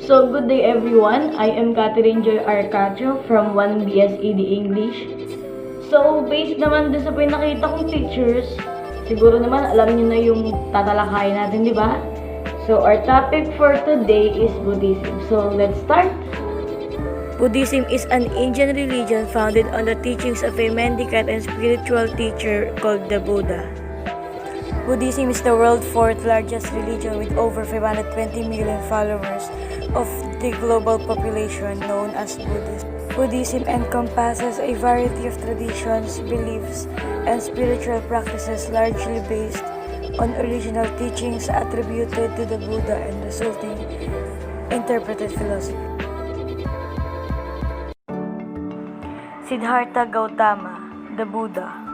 So, good day everyone. I am Catherine Joy Arcacho from 1BSED English. So, based naman dun sa pinakita kong pictures, siguro naman alam niyo na yung tatalakayin natin, di ba? So, our topic for today is Buddhism. So, let's start. Buddhism is an ancient religion founded on the teachings of a mendicant and spiritual teacher called the Buddha. Buddhism is the world's fourth largest religion with over 520 million followers of the global population known as Buddhists. Buddhism encompasses a variety of traditions, beliefs, and spiritual practices largely based on original teachings attributed to the Buddha and resulting interpreted philosophy. Siddhartha Gautama, the Buddha.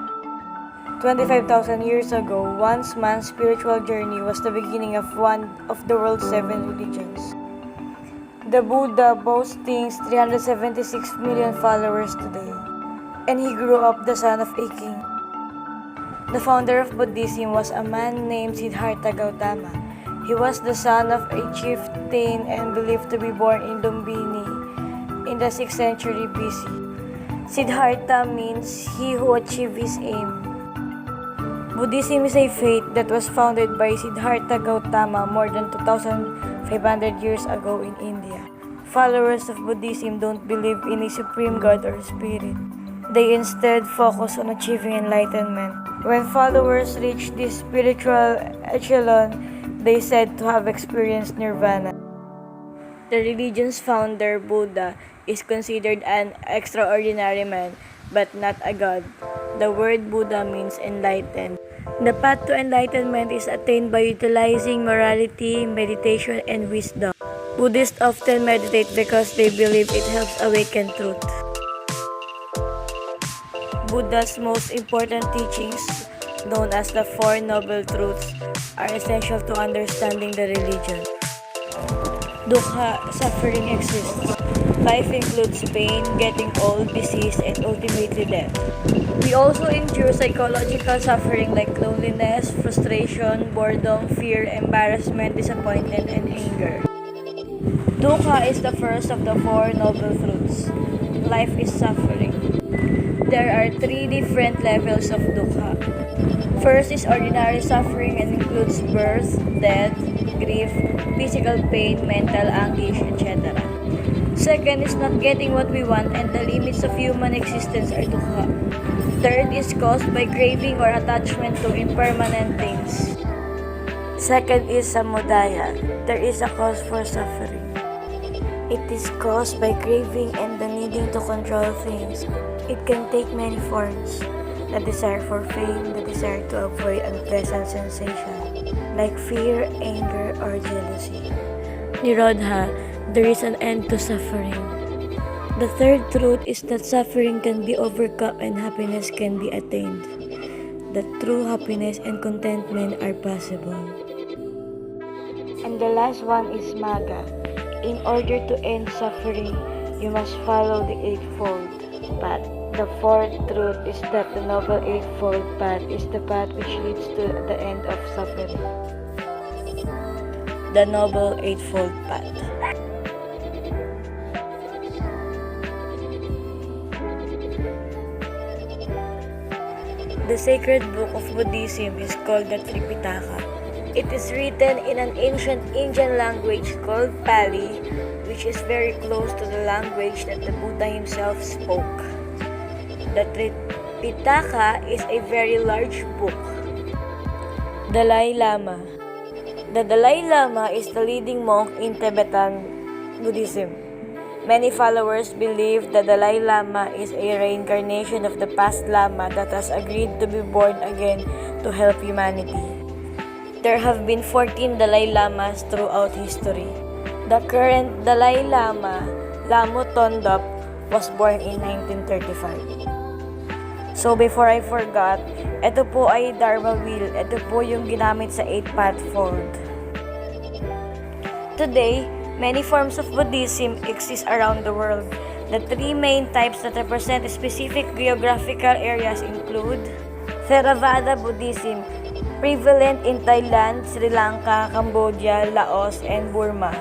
25,000 years ago, one man's spiritual journey was the beginning of one of the world's 7 religions. The Buddha boasting 376 million followers today, and he grew up the son of a king. The founder of Buddhism was a man named Siddhartha Gautama. He was the son of a chieftain and believed to be born in Lumbini in the 6th century BC. Siddhartha means he who achieved his aim. Buddhism is a faith that was founded by Siddhartha Gautama more than 2,500 years ago in India. Followers of Buddhism don't believe in a supreme God or spirit. They instead focus on achieving enlightenment. When followers reach this spiritual echelon, they said to have experienced nirvana. The religion's founder, Buddha, is considered an extraordinary man, but not a god. The word Buddha means enlightened. The path to enlightenment is attained by utilizing morality, meditation, and wisdom. Buddhists often meditate because they believe it helps awaken truth. Buddha's most important teachings, known as the Four Noble Truths, are essential to understanding the religion. Dukkha, suffering exists. Life includes pain, getting old, disease, and ultimately death. We also endure psychological suffering like loneliness, frustration, boredom, fear, embarrassment, disappointment, and anger. Dukkha is the first of the Four Noble Truths. Life is suffering. There are 3 different levels of dukkha. First is ordinary suffering and includes birth, death, grief, physical pain, mental anguish, etc. Second is not getting what we want and the limits of human existence are dukkha. Third is caused by craving or attachment to impermanent things. Second is samudaya. There is a cause for suffering. It is caused by craving and the needing to control things. It can take many forms. The desire for fame, the desire to avoid unpleasant sensation, like fear, anger, or jealousy. Nirodha, there is an end to suffering. The third truth is that suffering can be overcome and happiness can be attained. That true happiness and contentment are possible. And the last one is Magga. In order to end suffering, you must follow the Eightfold Path. The fourth truth is that the Noble Eightfold Path is the path which leads to the end of suffering. The Noble Eightfold Path. The sacred book of Buddhism is called the Tripitaka. It is written in an ancient Indian language called Pali, which is very close to the language that the Buddha himself spoke. The Tripitaka is a very large book. Dalai Lama. The Dalai Lama is the leading monk in Tibetan Buddhism. Many followers believe the Dalai Lama is a reincarnation of the past Lama that has agreed to be born again to help humanity. There have been 14 Dalai Lamas throughout history. The current Dalai Lama, Lamo Tondop, was born in 1935. So before I forgot, ito po ay Dharma Wheel. Ito po yung ginamit sa 8 Path Fold. Today, many forms of Buddhism exist around the world. The 3 main types that represent specific geographical areas include Theravada Buddhism, prevalent in Thailand, Sri Lanka, Cambodia, Laos, and Burma.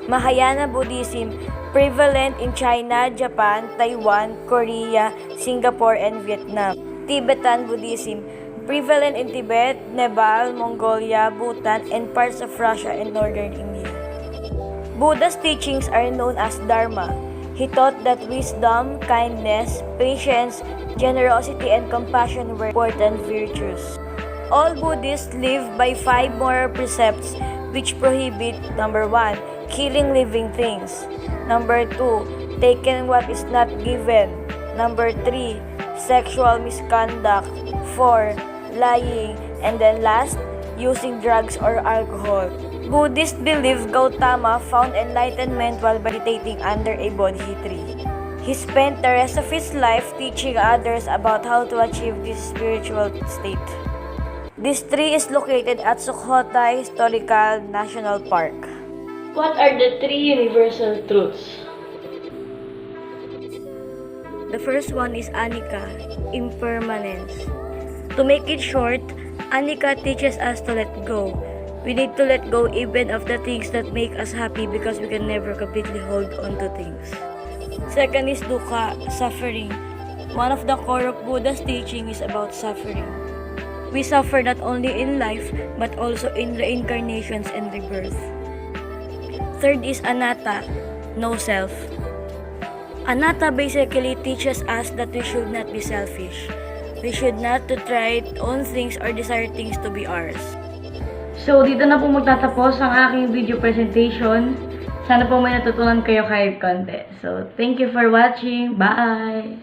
Mahayana Buddhism, prevalent in China, Japan, Taiwan, Korea, Singapore, and Vietnam. Tibetan Buddhism, prevalent in Tibet, Nepal, Mongolia, Bhutan, and parts of Russia and northern India. Buddha's teachings are known as Dharma. He taught that wisdom, kindness, patience, generosity, and compassion were important virtues. All Buddhists live by 5 moral precepts which prohibit: number 1, killing living things; number 2, taking what is not given; number 3, sexual misconduct; 4, lying; and then last, using drugs or alcohol. Buddhists believe Gautama found enlightenment while meditating under a Bodhi tree. He spent the rest of his life teaching others about how to achieve this spiritual state. This tree is located at Sukhothai Historical National Park. What are the 3 universal truths? The first one is Anicca, impermanence. To make it short, Anicca teaches us to let go. We need to let go even of the things that make us happy because we can never completely hold on to things. Second is Dukkha, suffering. One of the core of Buddha's teaching is about suffering. We suffer not only in life but also in reincarnations and rebirth. Third is Anatta, no self. Anatta basically teaches us that we should not be selfish. We should not to try to own things or desire things to be ours. So, dito na po magtatapos ang aking video presentation. Sana po may natutunan kayo kahit konti. So, thank you for watching. Bye!